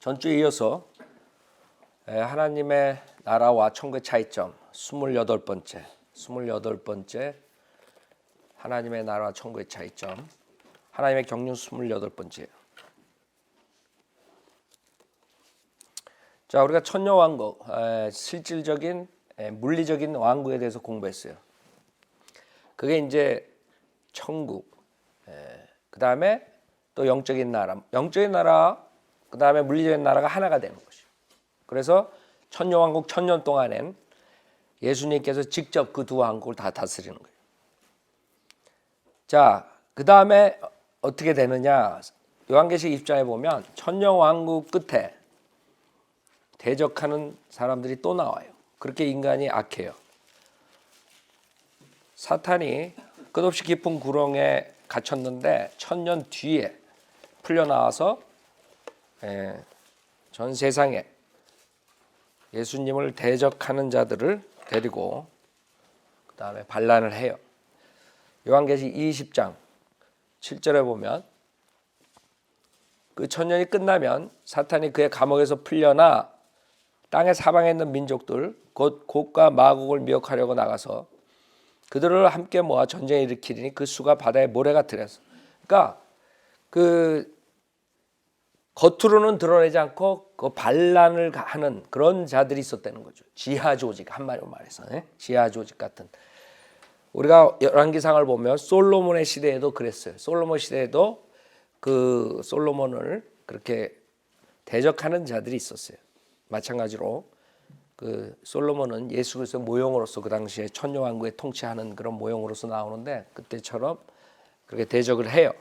전주에 이어서 하나님의 나라와 천국의 차이점 28번째 하나님의 나라와 천국의 차이점 하나님의 경륜 28번째. 자, 우리가 천녀왕국 실질적인 물리적인 왕국에 대해서 공부했어요. 그게 이제 천국, 그 다음에 또 영적인 나라, 그 다음에 물리적인 나라가 하나가 되는 것이죠. 그래서 천녀왕국 1000년 동안엔 예수님께서 직접 그 두 왕국을 다 다스리는 거예요. 자, 그 다음에 어떻게 되느냐? 요한계시록 20장에 보면 천녀왕국 끝에 대적하는 사람들이 또 나와요. 그렇게 인간이 악해요. 사탄이 끝없이 깊은 구렁에 갇혔는데 1000년 뒤에 풀려나와서 전 세상에 예수님을 대적하는 자들을 데리고 그 다음에 반란을 해요. 요한계시록 20장 7절에 보면 그 1000년이 끝나면 사탄이 그의 감옥에서 풀려나 땅의 사방에 있는 민족들 곧 곡과 마곡을 미혹하려고 나가서 그들을 함께 모아 전쟁을 일으키리니 그 수가 바다의 모래 같으래서. 그러니까 그 겉으로는 드러내지 않고 그 반란을 하는 그런 자들이 있었다는 거죠. 지하 조직, 한마디로 말해서 지하 조직 같은. 우리가 열왕기상을 보면 솔로몬의 시대에도 그랬어요. 솔로몬 시대에도 그 솔로몬을 그렇게 대적하는 자들이 있었어요. 마찬가지로 그 솔로몬은 예수 그리스도의 모형으로서 그 당시에 천녀왕국에 통치하는 그런 모형으로서 나오는데 그때처럼 그렇게 대적을 해요.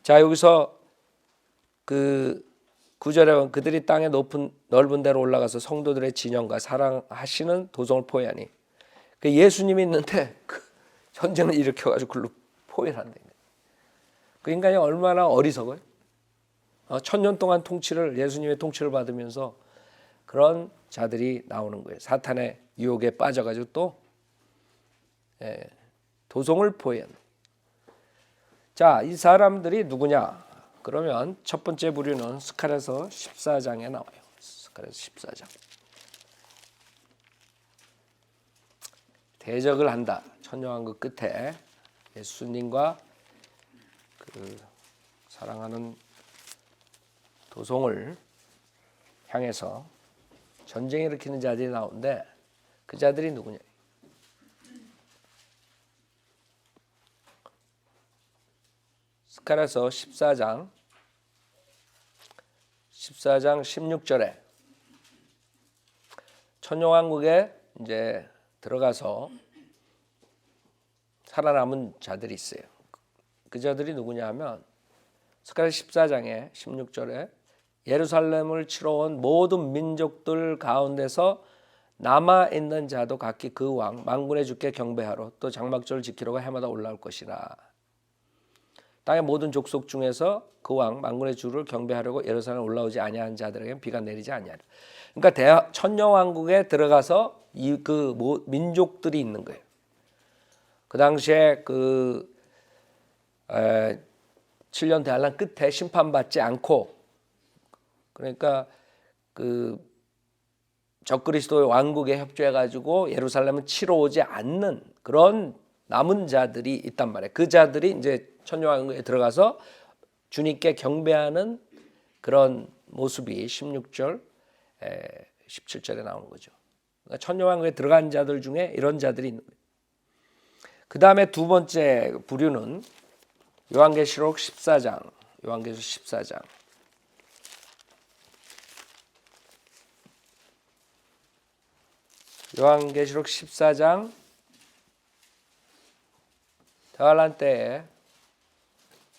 자, 여기서 그 9절에 보면 그들이 땅의 넓은 데로 올라가서 성도들의 진영과 사랑하시는 도성을 포위하니 그 예수님이 있는데 그 전쟁을 일으켜가지고 그걸로 포위를 한다는 거예요. 그 인간이 얼마나 어리석어요. 1000년 동안 예수님의 통치를 받으면서 그런 자들이 나오는 거예요. 사탄의 유혹에 빠져가지고 또 도성을 포위하는. 자, 이 사람들이 누구냐? 그러면 첫 번째 부류는 스가랴서 14장에 나와요. 스가랴서 14장. 대적을 한다. 천녀왕국 끝에 예수님과 그 사랑하는 도성을 향해서 전쟁을 일으키는 자들이 나오는데 그 자들이 누구냐? 스가랴서 14장 16절에 천녀왕국에 이제 들어가서 살아남은 자들이 있어요. 그 자들이 누구냐 하면 스가랴 14장에 16절에 예루살렘을 치러 온 모든 민족들 가운데서 남아있는 자도 각기 그 왕 만군의 주께 경배하러 또 장막절을 지키려고 해마다 올라올 것이라. 땅의 모든 족속 중에서 그 왕 만군의 주를 경배하려고 예루살렘에 올라오지 아니한 자들에게 비가 내리지 아니하리라. 그러니까 천녀왕국에 들어가서 그 민족들이 있는 거예요. 그 당시에 그 7년 대환란 끝에 심판받지 않고 그러니까 그 적그리스도의 왕국에 협조해가지고 예루살렘을 치러 오지 않는 그런 남은 자들이 있단 말이에요. 그 자들이 이제 천녀왕국에 들어가서 주님께 경배하는 그런 모습이 16절, 17절에 나오는 거죠. 그러니까 천녀왕국에 들어간 자들 중에 이런 자들이 있는 거예요. 그 다음에 두 번째 부류는 요한계시록 14장. 요한계시록 14장. 요한계시록 14장 대환란 때에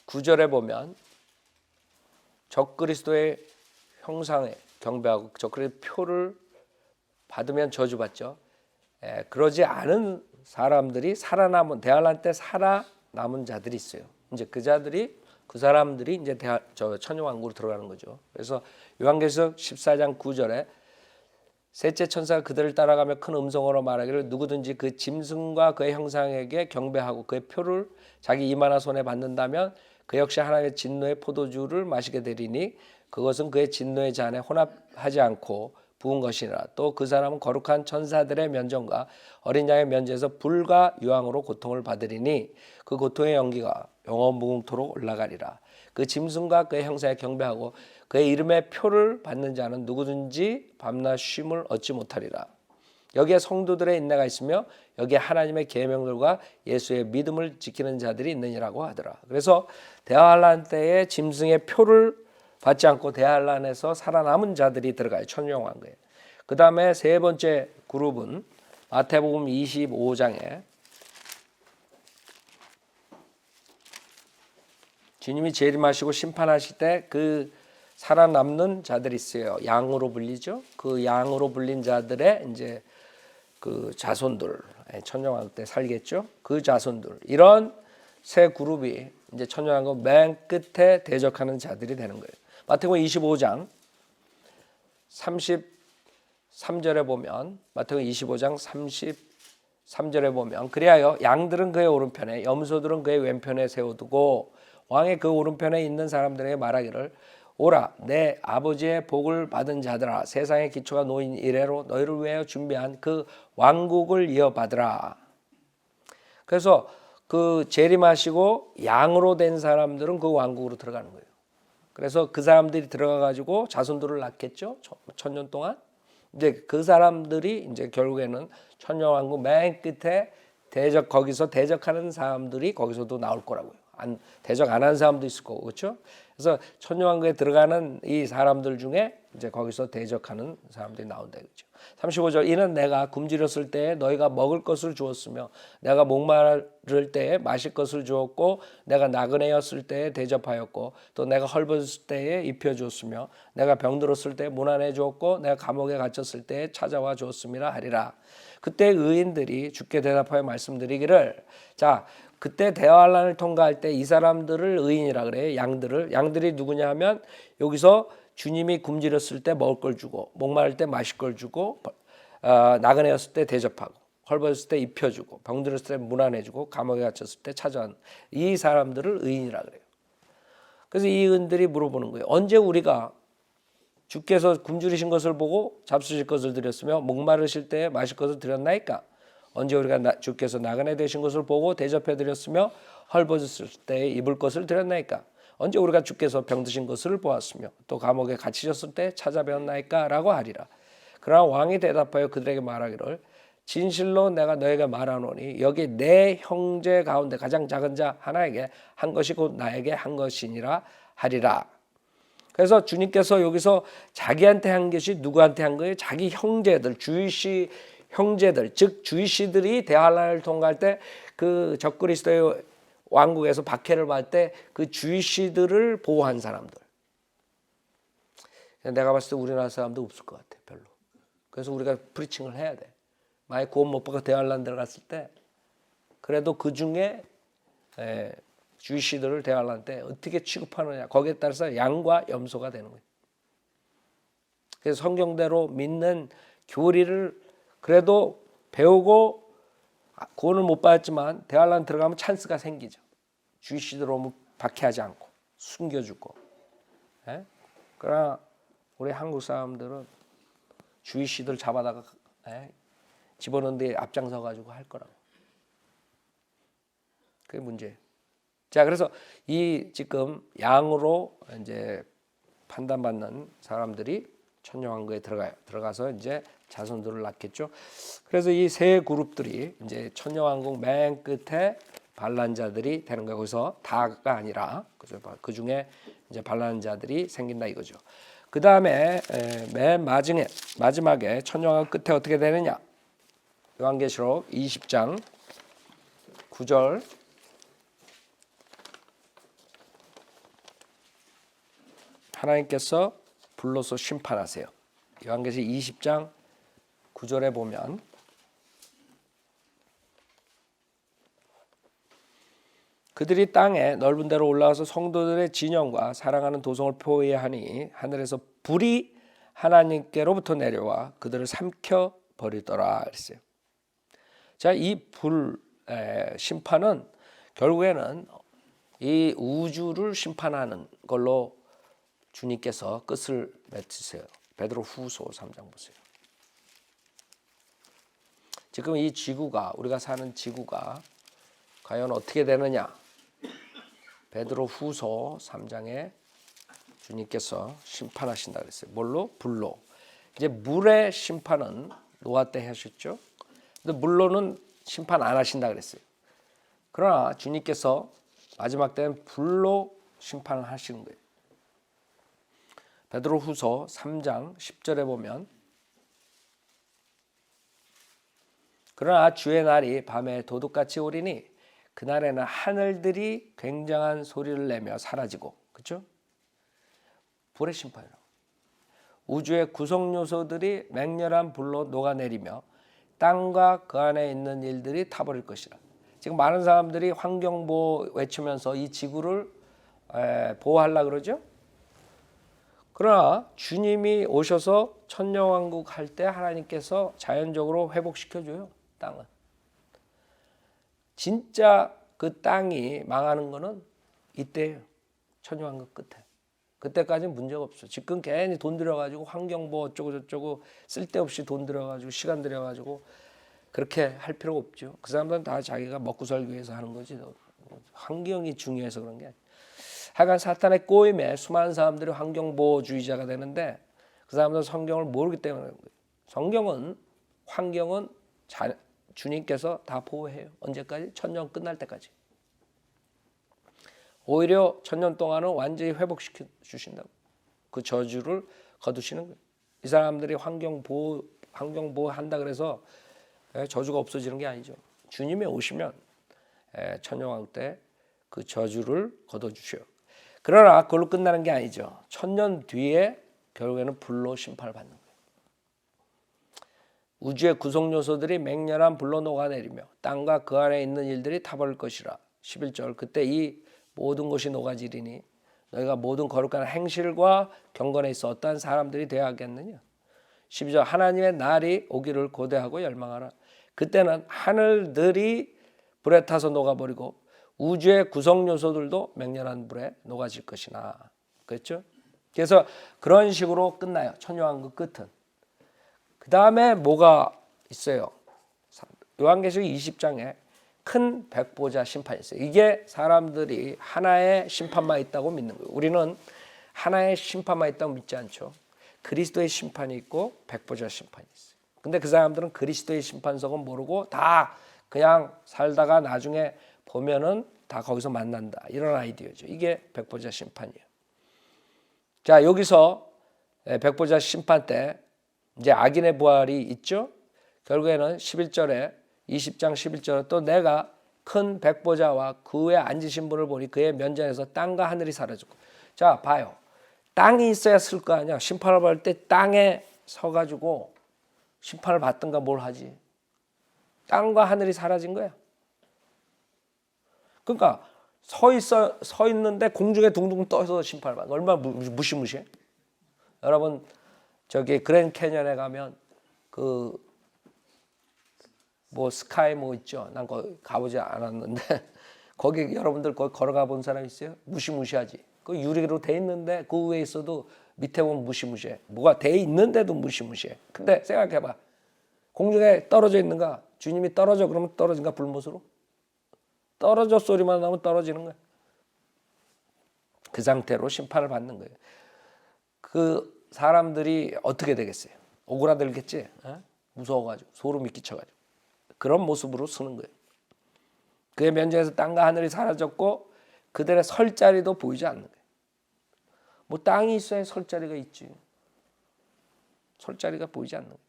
9절에 보면 적그리스도의 형상에 경배하고 적그리스도의 표를 받으면 저주받죠. 그러지 않은 사람들이 살아남은 대환란 때 살아남은 자들이 있어요. 이제 그 사람들이 이제 천녀왕국으로 들어가는 거죠. 그래서 요한계시록 14장 9절에 셋째 천사가 그들을 따라가며 큰 음성으로 말하기를 누구든지 그 짐승과 그의 형상에게 경배하고 그의 표를 자기 이마나 손에 받는다면 그 역시 하나님의 진노의 포도주를 마시게 되리니 그것은 그의 진노의 잔에 혼합하지 않고 부은 것이니라. 또 그 사람은 거룩한 천사들의 면전과 어린 양의 면제에서 불과 유황으로 고통을 받으리니 그 고통의 연기가 영원 무궁토록 올라가리라. 그 짐승과 그의 형사에 경배하고 그의 이름의 표를 받는 자는 누구든지 밤낮 쉼을 얻지 못하리라. 여기에 성도들의 인내가 있으며 여기에 하나님의 계명들과 예수의 믿음을 지키는 자들이 있느니라고 하더라. 그래서 대환란 때에 짐승의 표를 받지 않고 대환란에서 살아남은 자들이 들어가요. 천명왕국에. 그 다음에 세 번째 그룹은 마태복음 25장에 주님이 재림하시고 심판하실 때 그 살아남는 자들이 있어요. 양으로 불리죠. 그 양으로 불린 자들의 이제 그 자손들, 천년왕국 때 살겠죠. 그 자손들, 이런 세 그룹이 이제 천년왕국 맨 끝에 대적하는 자들이 되는 거예요. 마태복음 25장 33절에 보면, 마태복음 25장 33절에 보면, 그리하여 양들은 그의 오른편에 염소들은 그의 왼편에 세워두고 왕의 그 오른편에 있는 사람들에게 말하기를, 오라 내 아버지의 복을 받은 자들아, 세상의 기초가 놓인 이래로 너희를 위하여 준비한 그 왕국을 이어받으라. 그래서 그 재림하시고 양으로 된 사람들은 그 왕국으로 들어가는 거예요. 그래서 그 사람들이 들어가 가지고 자손들을 낳겠죠. 천년 동안. 이제 그 사람들이 이제 결국에는 천년왕국 맨 끝에 거기서 대적하는 사람들이 거기서도 나올 거라고요. 대적 안 한 사람도 있을 거고, 그렇죠? 그래서 천년왕국에 들어가는 이 사람들 중에 이제 거기서 대적하는 사람들이 나온다, 그렇죠? 35절, 이는 내가 굶주렸을 때에 너희가 먹을 것을 주었으며 내가 목마를 때에 마실 것을 주었고 내가 나그네였을 때에 대접하였고 또 내가 헐벗을 때에 입혀주었으며 내가 병들었을 때에 문안해 주었고 내가 감옥에 갇혔을 때에 찾아와 주었음이라 하리라. 그때 의인들이 주께 대답하여 말씀드리기를, 자, 그때 대환란을 통과할 때 이 사람들을 의인이라 그래요. 양들이 누구냐 하면 여기서 주님이 굶주렸을 때 먹을 걸 주고 목마를 때 마실 걸 주고 나그네였을 때 대접하고 헐벗을 때 입혀주고 병들었을 때 문안해주고 감옥에 갇혔을 때 찾아온 이 사람들을 의인이라 그래요. 그래서 이 의인들이 물어보는 거예요. 언제 우리가 주께서 굶주리신 것을 보고 잡수실 것을 드렸으며 목마르실 때 마실 것을 드렸나이까? 언제 우리가 주께서 나그네 되신 것을 보고 대접해 드렸으며 헐벗었을 때 입을 것을 드렸나이까? 언제 우리가 주께서 병드신 것을 보았으며 또 감옥에 갇히셨을 때 찾아뵈었나이까? 라고 하리라. 그러나 왕이 대답하여 그들에게 말하기를, 진실로 내가 너에게 말하노니 여기 내 형제 가운데 가장 작은 자 하나에게 한 것이 곧 나에게 한 것이니라 하리라. 그래서 주님께서 여기서 자기한테 한 것이 누구한테 한 거예요? 자기 형제들, 주이시 형제들, 즉 주이시들이 대환란을 통과할 때 그 적그리스도의 왕국에서 박해를 받을 때 그 주이시들을 보호한 사람들. 내가 봤을 때 우리나라 사람도 없을 것 같아, 별로. 그래서 우리가 프리칭을 해야 돼. 만약 구원 못 받고 대환란 들어갔을 때 그래도 그 중에 주이시들을 대환란 때 어떻게 취급하느냐, 거기에 따라서 양과 염소가 되는 거예요. 그래서 성경대로 믿는 교리를 그래도 배우고 구원을 못 받았지만 대환란 들어가면 찬스가 생기죠. 주이시들 오면 박해하지 않고 숨겨주고. 그러나 우리 한국 사람들은 주이시들 잡아다가 집어넣는 데 앞장서 가지고 할 거라고. 그게 문제예요. 자, 그래서 이 지금 양으로 이제 판단받는 사람들이 천년왕국에 들어가요. 들어가서 이제 자손들을 낳겠죠. 그래서 이 세 그룹들이 이제 천년왕국 맨 끝에 반란자들이 되는 거예요. 거기서 다가 아니라 그 중에 이제 반란자들이 생긴다 이거죠. 그 다음에 맨 마지막에 천년왕국 끝에 어떻게 되느냐? 요한계시록 20장 9절. 하나님께서 불러서 심판하세요. 요한계시록 20장 9절에 보면 그들이 땅에 넓은 데로 올라와서 성도들의 진영과 사랑하는 도성을 포위하니 하늘에서 불이 하나님께로부터 내려와 그들을 삼켜 버리더라 그랬어요. 자, 이 불 심판은 결국에는 이 우주를 심판하는 걸로 주님께서 끝을 맺으세요. 베드로 후서 3장 보세요. 지금 이 지구가, 우리가 사는 지구가 과연 어떻게 되느냐? 베드로 후서 3장에 주님께서 심판하신다 그랬어요. 뭘로? 불로. 이제 물의 심판은 노아 때 하셨죠. 근데 물로는 심판 안 하신다 그랬어요. 그러나 주님께서 마지막 때는 불로 심판을 하시는 거예요. 베드로 후서 3장 10절에 보면 그러나 주의 날이 밤에 도둑같이 오리니 그날에는 하늘들이 굉장한 소리를 내며 사라지고, 그렇죠? 불의 심판이라고. 우주의 구성 요소들이 맹렬한 불로 녹아내리며 땅과 그 안에 있는 일들이 타버릴 것이라. 지금 많은 사람들이 환경보호 외치면서 이 지구를 보호하려고 그러죠. 그러나 주님이 오셔서 천년왕국 할 때 하나님께서 자연적으로 회복시켜줘요. 땅은. 진짜 그 땅이 망하는 거는 이때예요. 천년왕국 끝에. 그때까지는 문제가 없어. 지금 괜히 돈 들여가지고 환경보호 어쩌고 저쩌고 쓸데없이 돈 들여가지고 시간 들여가지고 그렇게 할 필요가 없죠. 그 사람들은 다 자기가 먹고 살기 위해서 하는 거지. 환경이 중요해서 그런 게 아니에요. 하여간 사탄의 꼬임에 수많은 사람들이 환경보호주의자가 되는데 그 사람들은 성경을 모르기 때문에 그런 거예요. 성경은, 환경은 주님께서 다 보호해요. 언제까지? 천년 끝날 때까지. 오히려 천년 동안은 완전히 회복시켜 주신다고. 그 저주를 거두시는 거예요. 이 사람들이 환경보호 한다 그래서 저주가 없어지는 게 아니죠. 주님이 오시면 천년왕국 때 그 저주를 거둬주셔요. 그러나 그걸로 끝나는 게 아니죠. 천년 뒤에 결국에는 불로 심판을 받는 거예요. 우주의 구성 요소들이 맹렬한 불로 녹아내리며 땅과 그 안에 있는 일들이 타버릴 것이라. 11절 그때 이 모든 것이 녹아지리니 너희가 모든 거룩한 행실과 경건에 있어 어떠한 사람들이 되어야 하겠느냐. 12절 하나님의 날이 오기를 고대하고 열망하라. 그때는 하늘들이 불에 타서 녹아버리고 우주의 구성 요소들도 맹렬한 불에 녹아질 것이나. 그렇죠? 그래서 그런 식으로 끝나요. 천년왕국 끝은. 그 다음에 뭐가 있어요? 요한계시록 20장에 큰 백보자 심판이 있어요. 이게 사람들이 하나의 심판만 있다고 믿는 거예요. 우리는 하나의 심판만 있다고 믿지 않죠. 그리스도의 심판이 있고 백보자 심판이 있어요. 근데 그 사람들은 그리스도의 심판석은 모르고 다 그냥 살다가 나중에 보면은 다 거기서 만난다. 이런 아이디어죠. 이게 백보자 심판이에요. 자, 여기서 백보자 심판 때 이제 악인의 부활이 있죠. 결국에는 11절에 20장 11절에 또 내가 큰 백보자와 그 위에 앉으신 분을 보니 그의 면전에서 땅과 하늘이 사라졌고. 자, 봐요. 땅이 있어야 쓸 거 아니야. 심판을 받을 때 땅에 서가지고 심판을 받든가 뭘 하지. 땅과 하늘이 사라진 거야. 그러니까 서 있는데 공중에 둥둥 떠서 심판을 받아. 얼마나 무시무시해. 여러분 저기 그랜드 캐년에 가면 그 뭐 스카이 뭐 있죠. 난 거기 가보지 않았는데 거기 여러분들 거기 걸어가 본 사람 있어요? 무시무시하지. 그 유리로 돼 있는데 그 위에 있어도 밑에 보면 무시무시해. 뭐가 돼 있는데도 무시무시해. 근데 생각해봐. 공중에 떨어져 있는가? 주님이 떨어져 그러면 떨어진가? 불못으로? 떨어져 소리만 나면 떨어지는 거야. 그 상태로 심판을 받는 거예요. 그 사람들이 어떻게 되겠어요? 오그라들겠지? 무서워가지고 소름이 끼쳐가지고 그런 모습으로 서는 거예요. 그의 면전에서 땅과 하늘이 사라졌고 그들의 설 자리도 보이지 않는 거예요. 뭐 땅이 있어야 설 자리가 있지. 설 자리가 보이지 않는 거예요.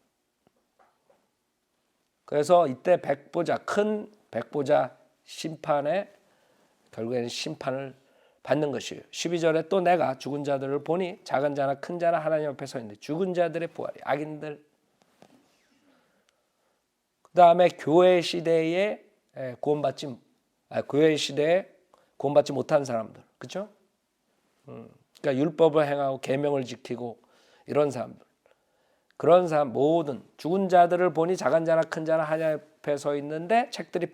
그래서 이때 백보자, 큰 백보자 심판에 결국에는 심판을 받는 것이에요. 12절에 또 내가 죽은 자들을 보니 작은 자나 큰 자나 하나님 앞에 서 있는데 죽은 자들의 부활이 악인들. 그 다음에 교회 시대에 교회 시대에 구원받지 못한 사람들, 그렇죠? 그러니까 율법을 행하고 계명을 지키고 이런 사람들, 그런 사람 모든 죽은 자들을 보니 작은 자나 큰 자나 하나님 앞에 서 있는데 책들이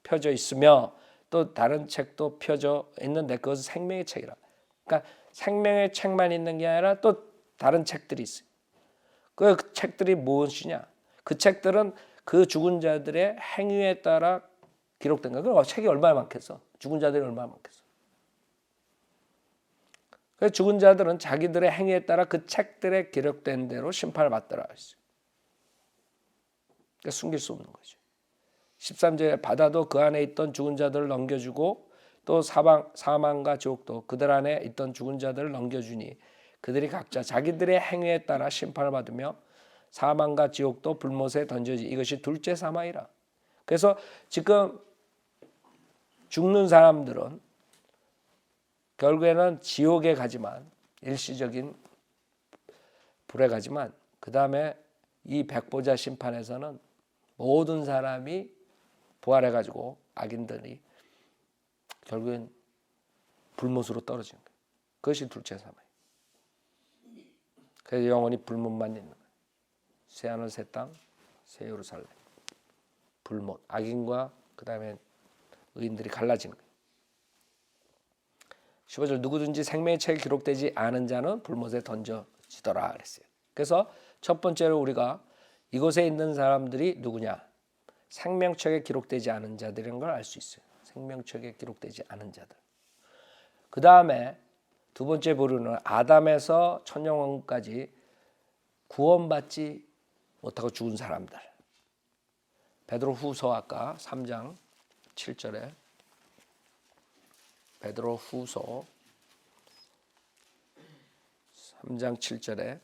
펴져 있으며 또 다른 책도 펴져 있는데 그것은 생명의 책이라. 그러니까 생명의 책만 있는 게 아니라 또 다른 책들이 있어요. 그 책들이 무엇이냐? 그 책들은 그 죽은 자들의 행위에 따라 기록된 거야. 그 책이 얼마나 많겠어? 죽은 자들이 얼마나 많겠어? 그래서 죽은 자들은 자기들의 행위에 따라 그 책들에 기록된 대로 심판을 받더라 했어요. 그러니까 숨길 수 없는 거죠. 13절에 바다도 그 안에 있던 죽은 자들을 넘겨주고 또 사망과 지옥도 그들 안에 있던 죽은 자들을 넘겨주니 그들이 각자 자기들의 행위에 따라 심판을 받으며 사망과 지옥도 불못에 던져지 이것이 둘째 사망이라. 그래서 지금 죽는 사람들은 결국에는 지옥에 가지만 일시적인 불에 가지만 그 다음에 이 백보자 심판에서는 모든 사람이 부활해가지고 악인들이 결국엔 불못으로 떨어지는 거예요. 그것이 둘째 사망이에요. 그래서 영원히 불못만 있는 거예요. 새하늘 새 땅 새 예루살렘 불못 악인과 그 다음에 의인들이 갈라지는 거예요. 15절 누구든지 생명의 책에 기록되지 않은 자는 불못에 던져지더라 그랬어요. 그래서 첫 번째로 우리가 이곳에 있는 사람들이 누구냐? 생명책에 기록되지 않은 자들인 걸 알 수 있어요. 생명책에 기록되지 않은 자들. 그 다음에 두 번째 부류는 아담에서 천년왕국까지 구원받지 못하고 죽은 사람들. 베드로후서 아까 3장 7절에 베드로후서 3장 7절에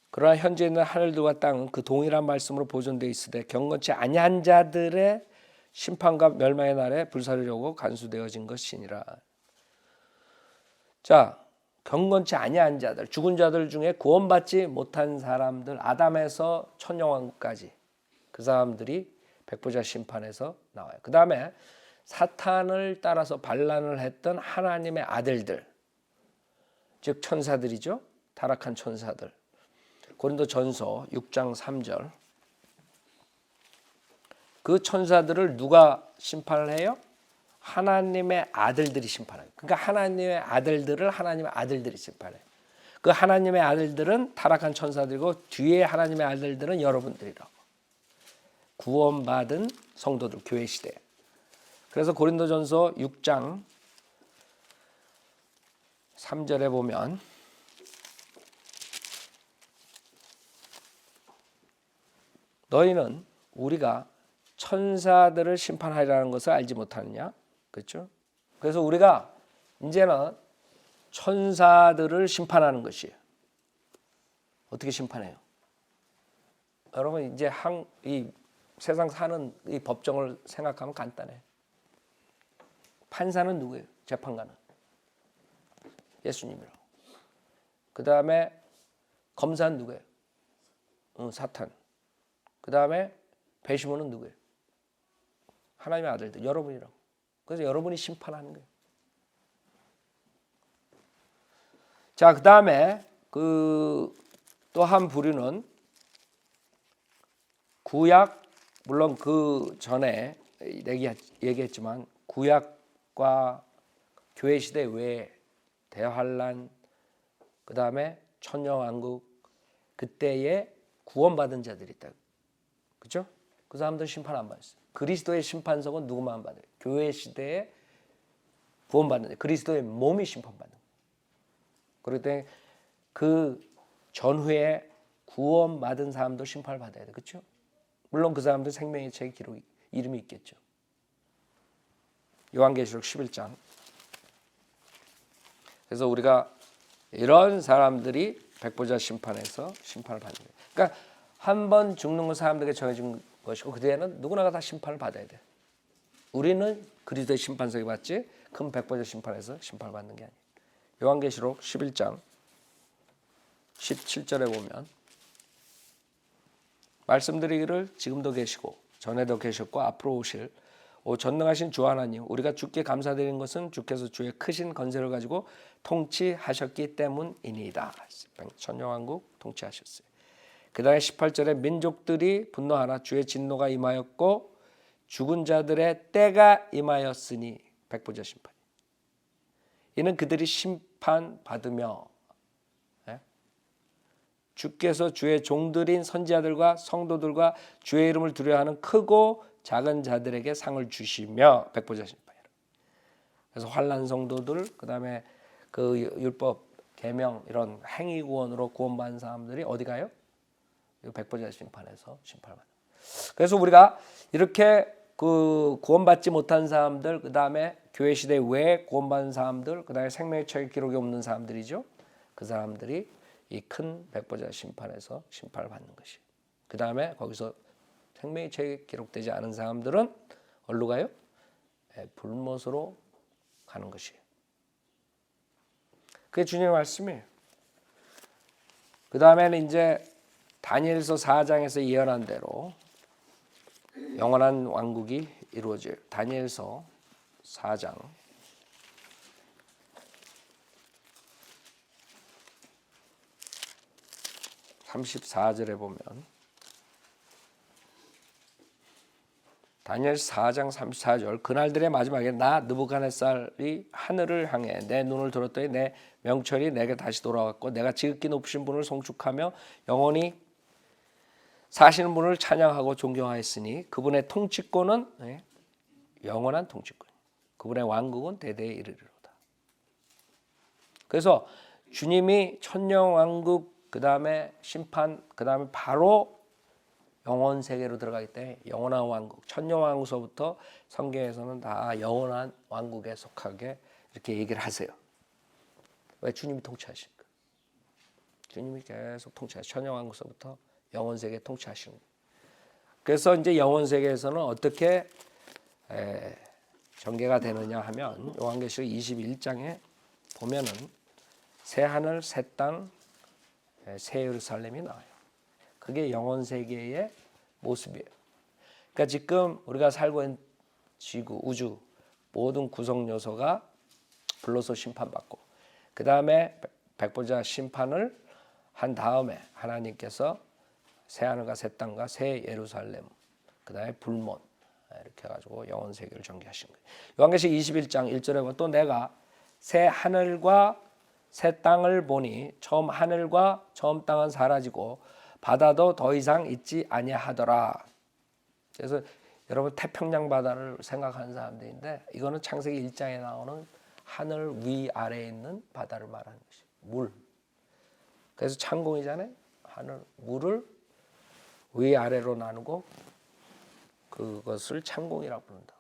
그러나 현재 있는 하늘들과 땅은 그 동일한 말씀으로 보존되어 있으되 경건치 아니한 자들의 심판과 멸망의 날에 불사르려고 간수되어진 것이니라. 자, 경건치 아니한 자들, 죽은 자들 중에 구원받지 못한 사람들, 아담에서 천년왕국까지 그 사람들이 백보자 심판에서 나와요. 그 다음에 사탄을 따라서 반란을 했던 하나님의 아들들, 즉 천사들이죠. 타락한 천사들. 고린도전서 6장 3절. 그 천사들을 누가 심판을 해요? 하나님의 아들들이 심판해요. 그러니까 하나님의 아들들을 하나님의 아들들이 심판해요. 그 하나님의 아들들은 타락한 천사들이고 뒤에 하나님의 아들들은 여러분들이라고. 구원받은 성도들 교회 시대에. 그래서 고린도전서 6장 3절에 보면 너희는 우리가 천사들을 심판하리라는 것을 알지 못하느냐? 그렇죠? 그래서 우리가 이제는 천사들을 심판하는 것이에요. 어떻게 심판해요? 여러분 이제 이 세상 사는 이 법정을 생각하면 간단해. 판사는 누구예요? 재판관은 예수님이라고. 그 다음에 검사는 누구예요? 사탄. 그 다음에 배심원은 누구예요? 하나님의 아들들, 여러분이라고. 그래서 여러분이 심판하는 거예요. 자, 그 다음에 또 한 부류는 구약, 물론 그 전에 얘기했지만 구약과 교회 시대 외에 대환란, 그 다음에 천년왕국 그때에 구원받은 자들이 있다. 그렇죠? 그 사람들 심판 안 받았어요. 그리스도의 심판석은 누구만 받아요? 교회 시대에 구원받는 그리스도의 몸이 심판받는 거예요. 그럴 때 그 전후에 구원받은 사람도 심판을 받아야 돼. 그렇죠? 물론 그 사람들 생명의 책에 기록 이름이 있겠죠. 요한계시록 11장. 그래서 우리가 이런 사람들이 백보자 심판에서 심판을 받는 거예요. 그러니까 한 번 죽는 건 사람들에게 정해진 것이고 그 뒤에는 누구나가 다 심판을 받아야 돼. 우리는 그리스도의 심판석에 받지 큰 백보자 심판에서 심판을 받는 게 아니에요. 요한계시록 11장 17절에 보면 말씀드리기를 지금도 계시고 전에도 계셨고 앞으로 오실 전능하신 주 하나님 우리가 주께 감사드리는 것은 주께서 주의 크신 건세를 가지고 통치하셨기 때문이니이다. 천년왕국 통치하셨어요. 그 다음에 18절에 민족들이 분노하나 주의 진노가 임하였고 죽은 자들의 때가 임하였으니 백보자 심판. 이는 그들이 심판받으며 주께서 주의 종들인 선지자들과 성도들과 주의 이름을 두려워하는 크고 작은 자들에게 상을 주시며 백보자 심판이라. 그래서 환난 성도들, 그다음에 그 율법 계명 이런 행위 구원으로 구원받은 사람들이 어디 가요? 백보자 심판에서 심판을 받는. 그래서 우리가 이렇게 그 구원받지 못한 사람들, 그다음에 교회 시대 외에 구원받은 사람들, 그다음에 생명의 책에 기록이 없는 사람들이죠. 그 사람들이 이 큰 백보자 심판에서 심판을 받는 것이. 그다음에 거기서 생명의 책에 기록되지 않은 사람들은 어디로 가요? 불못으로 가는 것이에요. 그게 주님의 말씀이에요. 그 다음에는 이제 다니엘서 4장에서 예언한 대로 영원한 왕국이 이루어져요. 다니엘서 4장 34절에 보면 다니엘 4장 34절 그날들의 마지막에 나 느부갓네살이 하늘을 향해 내 눈을 들었더니 내 명철이 내게 다시 돌아왔고 내가 지극히 높으신 분을 송축하며 영원히 사시는 분을 찬양하고 존경하였으니 그분의 통치권은 영원한 통치권, 그분의 왕국은 대대에 이르리로다. 그래서 주님이 천년왕국 그 다음에 심판 그 다음에 바로 영원 세계로 들어가기 때문에 영원한 왕국, 천년왕국서부터 성경에서는 다 영원한 왕국에 속하게 이렇게 얘기를 하세요. 왜? 주님이 통치하시니까. 주님이 계속 통치하시고 천년왕국서부터 영원 세계 통치하시는 거예요. 그래서 이제 영원 세계에서는 어떻게 전개가 되느냐 하면 요한계시록 21장에 보면은 새 하늘, 새 땅, 새 예루살렘이 나와요. 그게 영원 세계의 모습이에요. 그러니까 지금 우리가 살고 있는 지구, 우주 모든 구성 요소가 불로소 심판받고 그 다음에 백보자 심판을 한 다음에 하나님께서 새 하늘과 새 땅과 새 예루살렘 그 다음에 불못 이렇게 해가지고 영원 세계를 전개하신 거예요. 요한계시록 21장 1절에 보면 또 내가 새 하늘과 새 땅을 보니 처음 하늘과 처음 땅은 사라지고 바다도 더 이상 있지 아니하더라. 그래서 여러분 태평양 바다를 생각하는 사람들인데 이거는 창세기 1장에 나오는 하늘 위 아래에 있는 바다를 말하는 것이에요. 물. 그래서 창공이잖아요. 하늘 물을 위 아래로 나누고 그것을 창공이라고 부른다.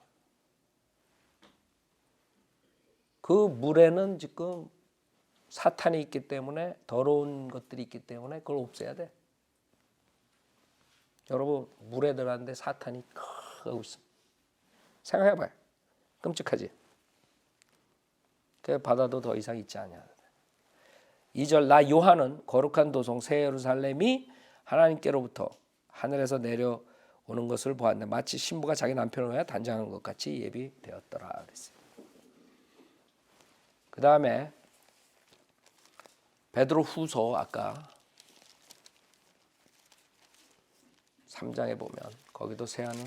그 물에는 지금 사탄이 있기 때문에 더러운 것들이 있기 때문에 그걸 없애야 돼. 여러분 물에 들어갔는데 사탄이 하고 있어. 생각해봐요. 끔찍하지. 그 바다도 더 이상 있지 않냐. 2절 나 요한은 거룩한 도성 새 예루살렘이 하나님께로부터 하늘에서 내려오는 것을 보았네. 마치 신부가 자기 남편을 위하여 단장한 것 같이 예비되었더라 그랬어요. 그 다음에 베드로 후서 아까 3장에 보면 거기도 새 하늘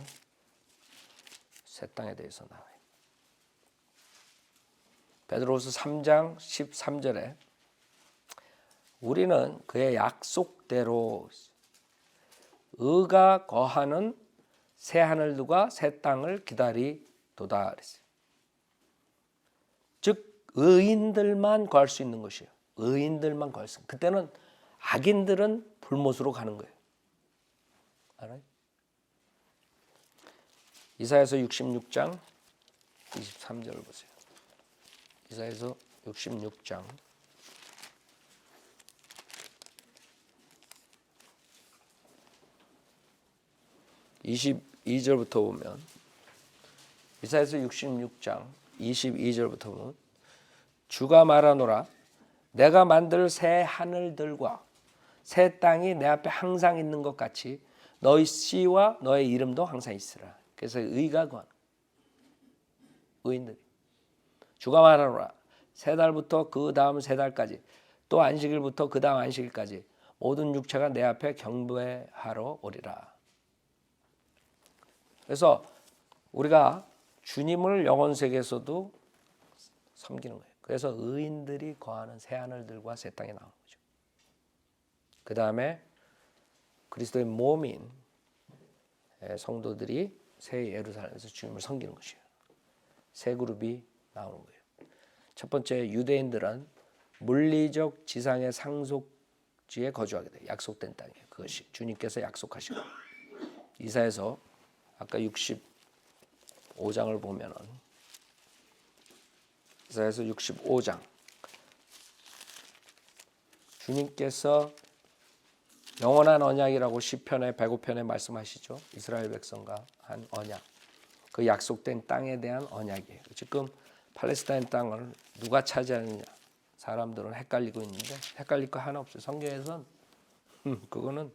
새 땅에 대해서 나와요. 베드로후서 3장 13절에 우리는 그의 약속대로 의가 거하는 새 하늘과 새 땅을 기다리도다 그랬어요. 즉 의인들만 거할 수 있는 것이에요. 의인들만 거할 수 있는. 그때는 악인들은 불못으로 가는 거예요. 알아요? 이사야서 66장 23절을 보세요. 이사야서 66장 22절부터 보면 이사야서 66장 22절부터 보면 주가 말하노라 내가 만들 새 하늘들과 새 땅이 내 앞에 항상 있는 것 같이 너희 씨와 너의 이름도 항상 있으라. 그래서 의가 건 의인들이 주가 말하노라 세 달부터 그 다음 세 달까지 또 안식일부터 그 다음 안식일까지 모든 육체가 내 앞에 경배하러 오리라. 그래서 우리가 주님을 영원 세계에서도 섬기는 거예요. 그래서 의인들이 거하는 새 하늘들과 새 땅이 나오는 거죠. 그 다음에 그리스도의 몸인 성도들이 새 예루살렘에서 주님을 섬기는 것이에요. 새 그룹이 나오는 거예요. 첫 번째, 유대인들은 물리적 지상의 상속지에 거주하게 돼요. 약속된 땅이에요. 그것이 주님께서 약속하신 거예요. 이사야서 아까 65장을 보면은 이사야서 65장 주님께서 영원한 언약이라고 시편의 105편에 말씀하시죠. 이스라엘 백성과 한 언약. 그 약속된 땅에 대한 언약이에요. 지금 팔레스타인 땅을 누가 차지하느냐. 사람들은 헷갈리고 있는데 헷갈릴 거 하나 없어요. 성경에선 그거는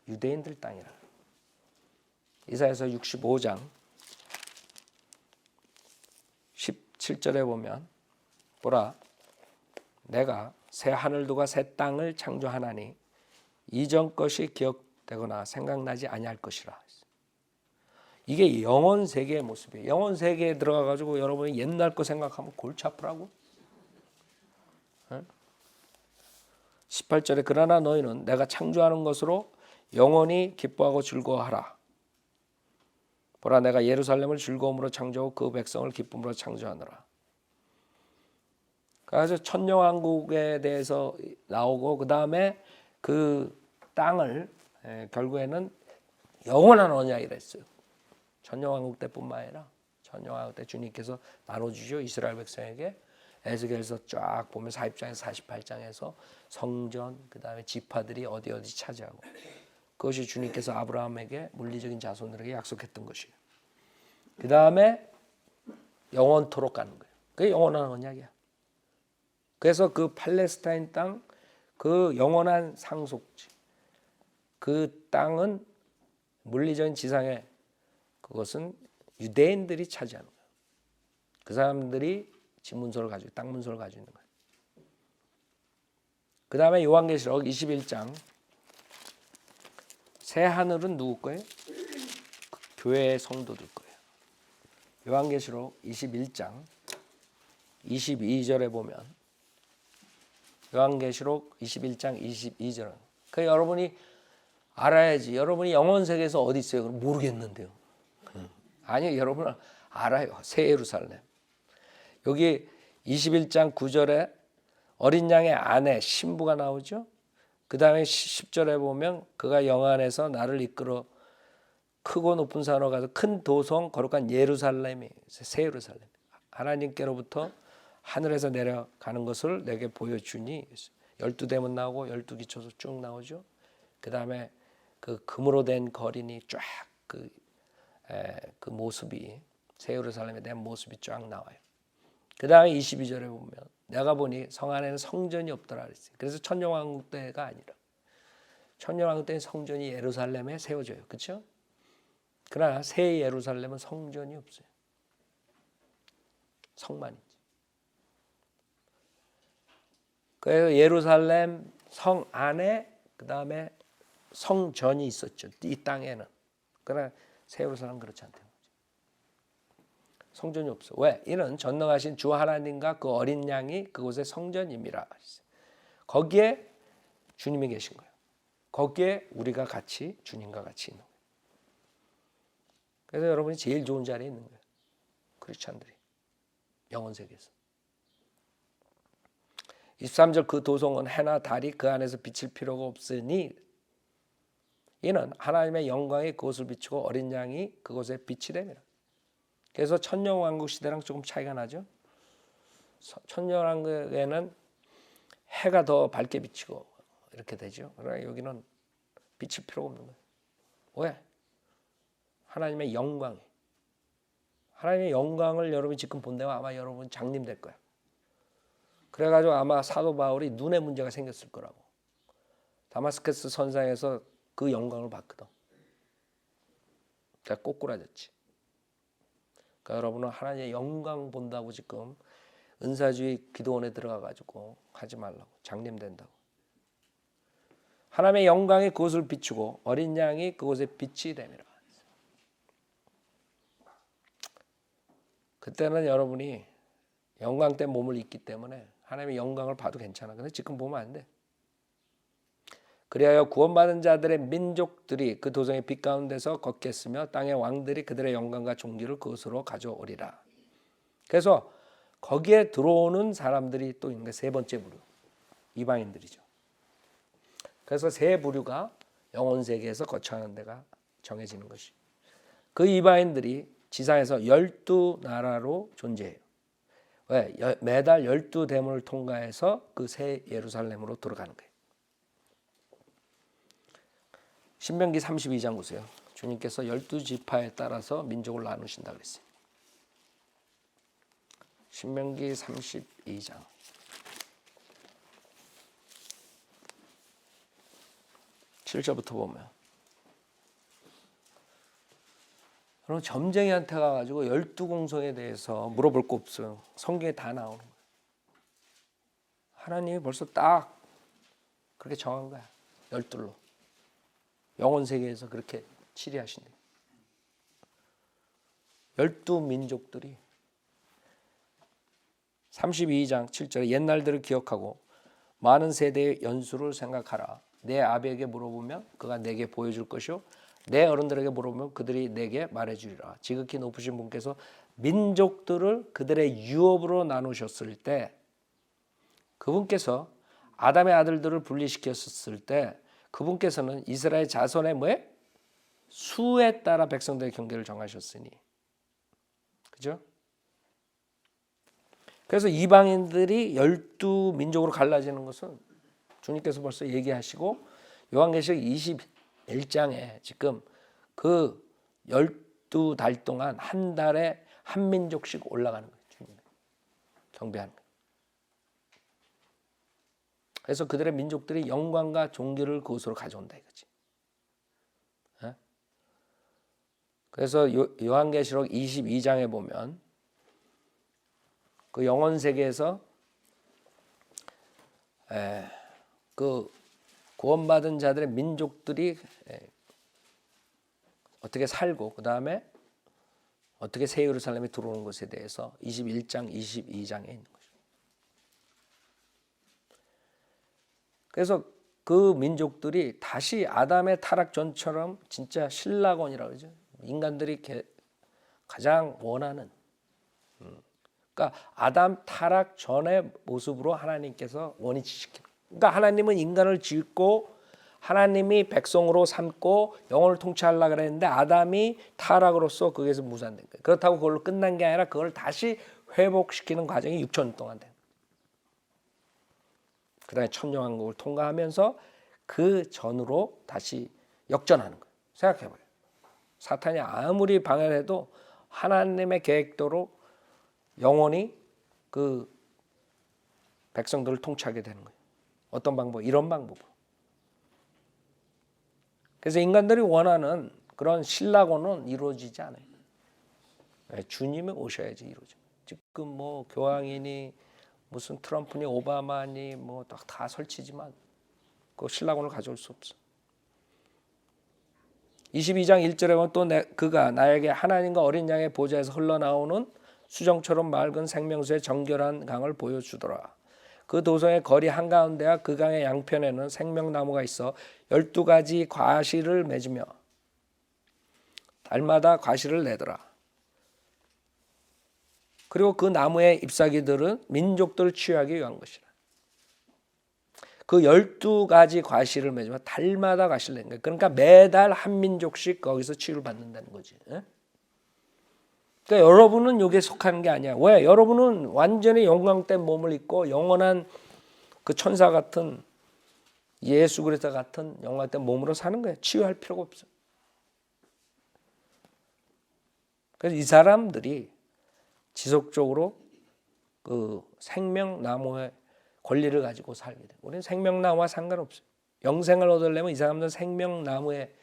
유대인들 땅이라. 이사야서 65장 17절에 보면 보라 내가 새 하늘들과 새 땅을 창조하나니 이전 것이 기억되거나 생각나지 아니할 것이라. 이게 영원 세계의 모습이에요. 영원 세계에 들어가 가지고 여러분이 옛날 거 생각하면 골치 아프라고. 18절에 그러나 너희는 내가 창조하는 것으로 영원히 기뻐하고 즐거워하라. 보라 내가 예루살렘을 즐거움으로 창조하고 그 백성을 기쁨으로 창조하노라. 그래서 천년왕국에 대해서 나오고 그 다음에 그 땅을 결국에는 영원한 언약이라 했어요. 천년왕국 때뿐만 아니라 천년왕국 때 주님께서 나눠주죠. 이스라엘 백성에게. 에스겔서 쫙 보면 40장에서 48장에서 성전 그 다음에 지파들이 어디 차지하고 그것이 주님께서 아브라함에게 물리적인 자손들에게 약속했던 것이에요. 그 다음에 영원토록 가는 거예요. 그게 영원한 언약이야. 그래서 그 팔레스타인 땅 그 영원한 상속지 그 땅은 물리적인 지상에 그것은 유대인들이 차지하는 거예요. 그 사람들이 집 문서를 가지고 땅 문서를 가지고 있는 거예요. 그 다음에 요한계시록 21장 새 하늘은 누구 거예요? 교회의 성도들 거예요. 요한계시록 21장 22절에 보면 요한계시록 21장 22절은 그 여러분이 알아야지. 여러분이 영원 세계에서 어디 있어요? 그럼 모르겠는데요. 아니요, 여러분은 알아요. 새 예루살렘. 여기 21장 9절에 어린 양의 아내 신부가 나오죠. 그 다음에 10절에 보면 그가 영안에서 나를 이끌어 크고 높은 산으로 가서 큰 도성 거룩한 예루살렘이 새 예루살렘 하나님께로부터 하늘에서 내려가는 것을 내게 보여주니 12대문 나오고 12기초소 쭉 나오죠. 그 다음에 그 금으로 된 거린이 쫙 그 모습이 새 예루살렘에 대한 모습이 쫙 나와요. 그 다음에 22절에 보면 내가 보니 성 안에는 성전이 없더라 그랬어요. 그래서 천년왕국 때가 아니라 천년왕국 때는 성전이 예루살렘에 세워져요. 그렇죠? 그러나 새 예루살렘은 성전이 없어요. 성만 있지. 그래서 예루살렘 성 안에 그 다음에 성전이 있었죠. 이 땅에는. 그러나 새 예루살렘은 그렇지 않다는 거죠. 성전이 없어. 왜? 이는 전능하신 주 하나님과 그 어린 양이 그곳의 성전임이라. 거기에 주님이 계신 거예요. 거기에 우리가 같이 주님과 같이 있는 거예요. 그래서 여러분이 제일 좋은 자리에 있는 거예요. 크리스찬들이. 영원 세계에서. 23절 그 도성은 해나 달이 그 안에서 비칠 필요가 없으니 이는 하나님의 영광이 그곳을 비추고 어린 양이 그곳에 빛이 됩니다. 그래서 천년왕국 시대랑 조금 차이가 나죠. 천년왕국에는 해가 더 밝게 비치고 이렇게 되죠. 그러나 여기는 비칠 필요가 없는 거예요. 왜? 하나님의 영광이. 하나님의 영광을 여러분이 지금 본다면 아마 여러분 장님될 거야. 그래가지고 아마 사도 바울이 눈에 문제가 생겼을 거라고. 다마스커스 선상에서 그 영광을 봤거든. 그러니까 꼬꾸라졌지. 그러니까 여러분은 하나님의 영광 본다고 지금 은사주의 기도원에 들어가가지고 하지 말라고. 장님된다고. 하나님의 영광이 그곳을 비추고 어린 양이 그곳에 빛이 됨이라. 그때는 여러분이 영광된 몸을 입기 때문에 하나님의 영광을 봐도 괜찮아. 근데 지금 보면 안 돼. 그리하여 구원받은 자들의 민족들이 그 도성의 빛 가운데서 걷겠으며 땅의 왕들이 그들의 영광과 존귀를 그것으로 가져오리라. 그래서 거기에 들어오는 사람들이 또 있는 게 세 번째 부류, 이방인들이죠. 그래서 세 부류가 영혼 세계에서 거처하는 데가 정해지는 것이. 그 이방인들이 지상에서 12나라로 존재해요. 왜? 매달 12대문을 통과해서 그 새 예루살렘으로 들어가는 거예요. 신명기 32장 보세요. 주님께서 12지파에 따라서 민족을 나누신다 그랬어요. 신명기 32장 7절부터 보면, 그럼 점쟁이한테 가가지고 12공성에 대해서 물어볼 거 없어요. 성경에 다 나오는 거예요. 하나님이 벌써 딱 그렇게 정한 거야. 12로. 영혼 세계에서 그렇게 치리하신대. 12민족들이 32장 7절에 옛날들을 기억하고 많은 세대의 연수를 생각하라. 내 아비에게 물어보면 그가 내게 보여줄 것이요 내 어른들에게 물어보면 그들이 내게 말해주리라. 지극히 높으신 분께서 민족들을 그들의 유업으로 나누셨을 때, 그분께서 아담의 아들들을 분리시켰을 때 그분께서는 이스라엘 자손의 뭐에? 수에 따라 백성들의 경계를 정하셨으니. 그죠? 그래서 이방인들이 12민족으로 갈라지는 것은 주님께서 벌써 얘기하시고 요한계시록 21장에 지금 그 12달 동안 한 달에 한 민족씩 올라가는 거예요. 주님 경배하는 거예요. 그래서 그들의 민족들이 영광과 존귀를 그곳으로 가져온다 이거지. 그래서 요한계시록 22장에 보면 그 영혼 세계에서 그 구원받은 자들의 민족들이 어떻게 살고 그 다음에 어떻게 새 예루살렘에 들어오는 것에 대해서 21장, 22장에 있는 거죠. 그래서 그 민족들이 다시 아담의 타락 전처럼 진짜 신라곤이라고 그러죠. 인간들이 가장 원하는, 그러니까 아담 타락 전의 모습으로 하나님께서 원위치시키는. 그러니까 하나님은 인간을 짓고 하나님이 백성으로 삼고 영혼을 통치하려고 그랬는데 아담이 타락으로서 거기에서 무산된 거예요. 그렇다고 그걸로 끝난 게 아니라 그걸 다시 회복시키는 과정이 6천 동안 된 거예요. 그 다음에 천년왕국을 통과하면서 그 전으로 다시 역전하는 거예요. 생각해봐요. 사탄이 아무리 방해를 해도 하나님의 계획대로 영원히 그 백성들을 통치하게 되는 거예요. 어떤 방법? 이런 방법으로. 그래서 인간들이 원하는 그런 신라고는 이루어지지 않아요. 주님이 오셔야지 이루어져. 지금 뭐 교황이니 무슨 트럼프니 오바마니 뭐 다 설치지만 그 신라곤을 가져올 수 없어. 22장 1절에 보면 또 그가 나에게 하나님과 어린 양의 보좌에서 흘러나오는 수정처럼 맑은 생명수의 정결한 강을 보여주더라. 그 도성의 거리 한가운데와 그 강의 양편에는 생명나무가 있어 12가지 과실을 맺으며 달마다 과실을 내더라. 그리고 그 나무의 잎사귀들은 민족들을 치유하기 위한 것이라. 그 12가지 과실을 맺으면 달마다 과실을 낸 거예요. 그러니까 매달 한 민족씩 거기서 치유를 받는다는 거지. 그러니까 여러분은 여기에 속하는 게 아니야. 왜? 여러분은 완전히 영광된 몸을 입고 영원한 그 천사 같은 예수 그리스도 같은 영광된 몸으로 사는 거예요. 치유할 필요가 없어. 그래서 이 사람들이 지속적으로 그 생명나무의 권리를 가지고 살게 돼요. 우리는 생명나무와 상관없어요. 영생을 얻으려면 이 사람들은 생명나무에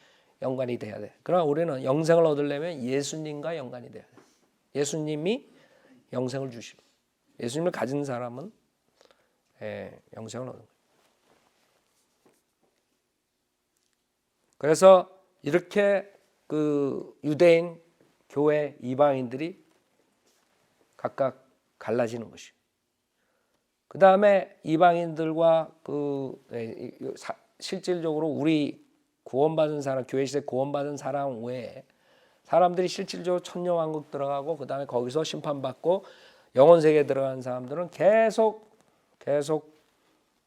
연관이 돼야 돼. 그러나 우리는 영생을 얻으려면 예수님과 연관이 돼야 돼. 예수님이 영생을 주시고 예수님을 가진 사람은 영생을 얻는 거예요. 그래서 이렇게 그 유대인, 교회, 이방인들이 각각 갈라지는 것이. 그 다음에 이방인들과 실질적으로 우리 구원받은 사람, 교회 시대 구원받은 사람 외에 사람들이 실질적으로 천년왕국 들어가고 그 다음에 거기서 심판받고 영원 세계에 들어간 사람들은 계속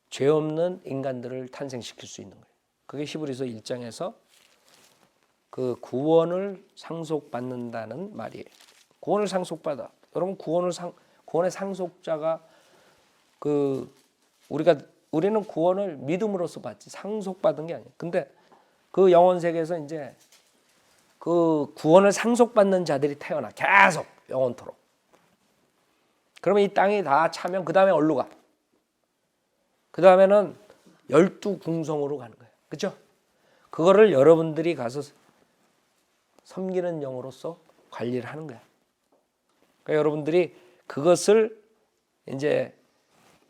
죄 없는 인간들을 탄생시킬 수 있는 거예요. 그게 히브리서 1장에서 그 구원을 상속받는다는 말이에요. 구원을 상속받아. 여러분 구원의 상속자가 우리는 구원을 믿음으로써 받지 상속받은 게 아니에요. 근데 그 영원 세계에서 이제 그 구원을 상속받는 자들이 태어나 계속 영원토록. 그러면 이 땅이 다 차면 그 다음에 어디로 가? 그 다음에는 12궁성으로 가는 거예요. 그렇죠? 그거를 여러분들이 가서 섬기는 영으로서 관리를 하는 거야. 그러니까 여러분들이 그것을 이제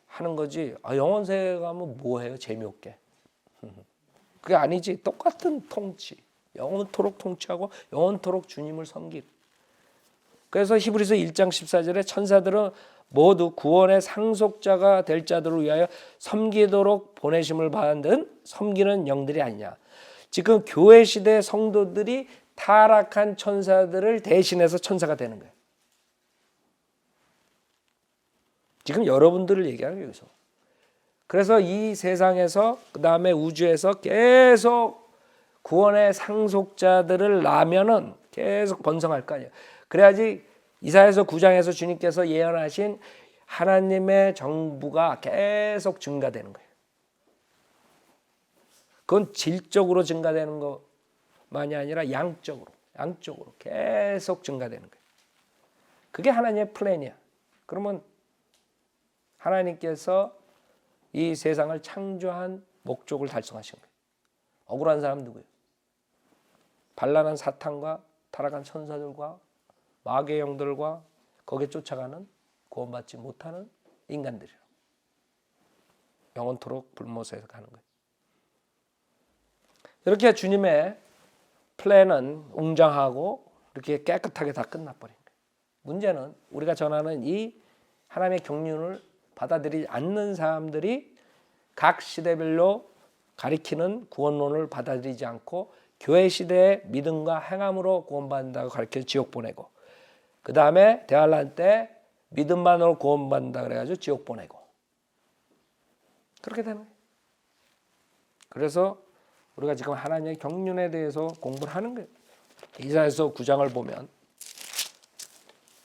하는 거지. 영원 세계 가면 뭐해요? 재미없게. 그게 아니지. 똑같은 통치. 영원토록 통치하고 영원토록 주님을 섬기고. 그래서 히브리서 1장 14절에 천사들은 모두 구원의 상속자가 될 자들을 위하여 섬기도록 보내심을 받은 섬기는 영들이 아니냐. 지금 교회 시대 성도들이 타락한 천사들을 대신해서 천사가 되는 거예요. 지금 여러분들을 얘기하는 거예요. 여기서. 그래서 이 세상에서 그 다음에 우주에서 계속 구원의 상속자들을 낳으면은 계속 번성할 거 아니에요. 그래야지 이사야서 9장에서 주님께서 예언하신 하나님의 정부가 계속 증가되는 거예요. 그건 질적으로 증가되는 것만이 아니라 양적으로 계속 증가되는 거예요. 그게 하나님의 플랜이야. 그러면 하나님께서 이 세상을 창조한 목적을 달성하신 거예요. 억울한 사람 누구예요? 반란한 사탄과 타락한 천사들과 마귀의 영들과 거기에 쫓아가는 구원받지 못하는 인간들이에요. 영원토록 불못에서 가는 거예요. 이렇게 주님의 플랜은 웅장하고 이렇게 깨끗하게 다 끝나버린 거예요. 문제는 우리가 전하는 이 하나님의 경륜을 받아들이지 않는 사람들이 각 시대별로 가리키는 구원론을 받아들이지 않고 교회 시대의 믿음과 행함으로 구원받는다고 가르쳐 지옥 보내고, 그 다음에 대환란 때 믿음만으로 구원받는다 그래가지고 지옥 보내고, 그렇게 되는 거예요. 그래서 우리가 지금 하나님의 경륜에 대해서 공부를 하는 거예요. 이사야서 9장을 보면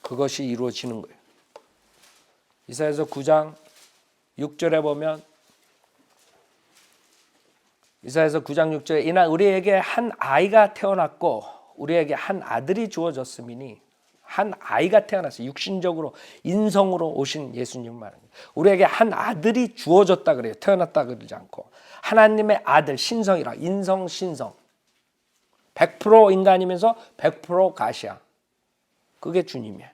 그것이 이루어지는 거예요. 이사야서 9장 6절에 보면, 이사야서 9장 6절에 이날 우리에게 한 아이가 태어났고 우리에게 한 아들이 주어졌음이니, 한 아이가 태어났어요. 육신적으로 인성으로 오신 예수님 말입니다. 우리에게 한 아들이 주어졌다 그래요. 태어났다 그러지 않고 하나님의 아들, 신성이라, 인성 신성, 100% 인간이면서 100% 가시야. 그게 주님이야.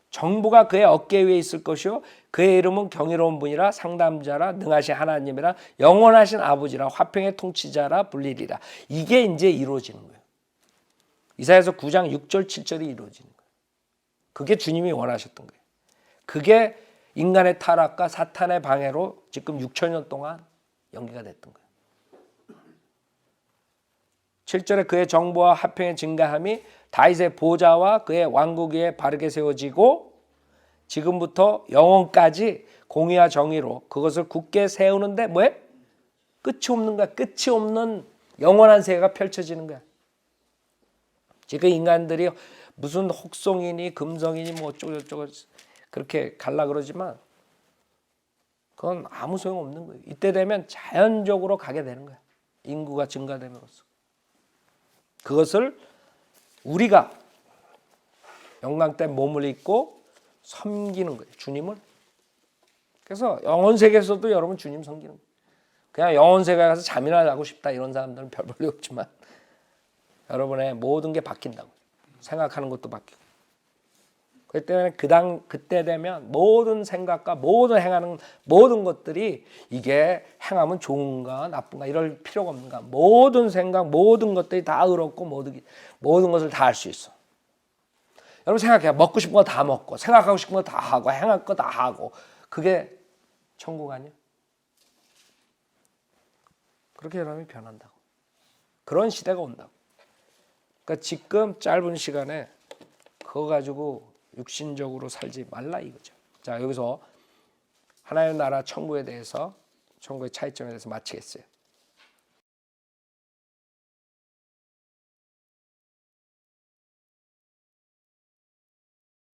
정부가 그의 어깨 위에 있을 것이요 그의 이름은 경이로운 분이라, 상담자라, 능하신 하나님이라, 영원하신 아버지라, 화평의 통치자라 불리리라. 이게 이제 이루어지는 거예요. 이사야서 9장 6절 7절이 이루어지는 거예요. 그게 주님이 원하셨던 거예요. 그게 인간의 타락과 사탄의 방해로 지금 6천년 동안 연기가 됐던 거예요. 7절에 그의 정부와 화평의 증가함이 다윗의 보좌와 그의 왕국 위에 바르게 세워지고 지금부터 영원까지 공의와 정의로 그것을 굳게 세우는데 뭐해? 끝이 없는 거야. 끝이 없는 영원한 세계가 펼쳐지는 거야. 지금 인간들이 무슨 혹성이니 금성이니 뭐 어쩌고저쩌고 그렇게 갈라 그러지만 그건 아무 소용없는 거예요. 이때 되면 자연적으로 가게 되는 거야. 인구가 증가됨으로써. 그것을 우리가 영광 때 몸을 입고 섬기는 거예요. 주님을. 그래서 영원 세계에서도 여러분 주님 섬기는 거예요. 그냥 영원 세계에 가서 잠이나 자고 싶다 이런 사람들은 별 볼일 없지만 여러분의 모든 게 바뀐다고. 생각하는 것도 바뀌고. 그렇기 때문에 그때 되면 모든 생각과 모든 행하는 모든 것들이 이게 행하면 좋은가 나쁜가 이럴 필요가 없는가. 모든 생각 모든 것들이 다 의롭고 모든 것을 다 할 수 있어. 여러분 생각해요. 먹고 싶은 거 다 먹고 생각하고 싶은 거 다 하고 행할 거 다 하고 그게 천국 아니야? 그렇게 여러분이 변한다고. 그런 시대가 온다고. 그러니까 지금 짧은 시간에 그거 가지고 육신적으로 살지 말라 이거죠. 자, 여기서 하나님의 나라 천국에 대해서 천국의 차이점에 대해서 마치겠어요.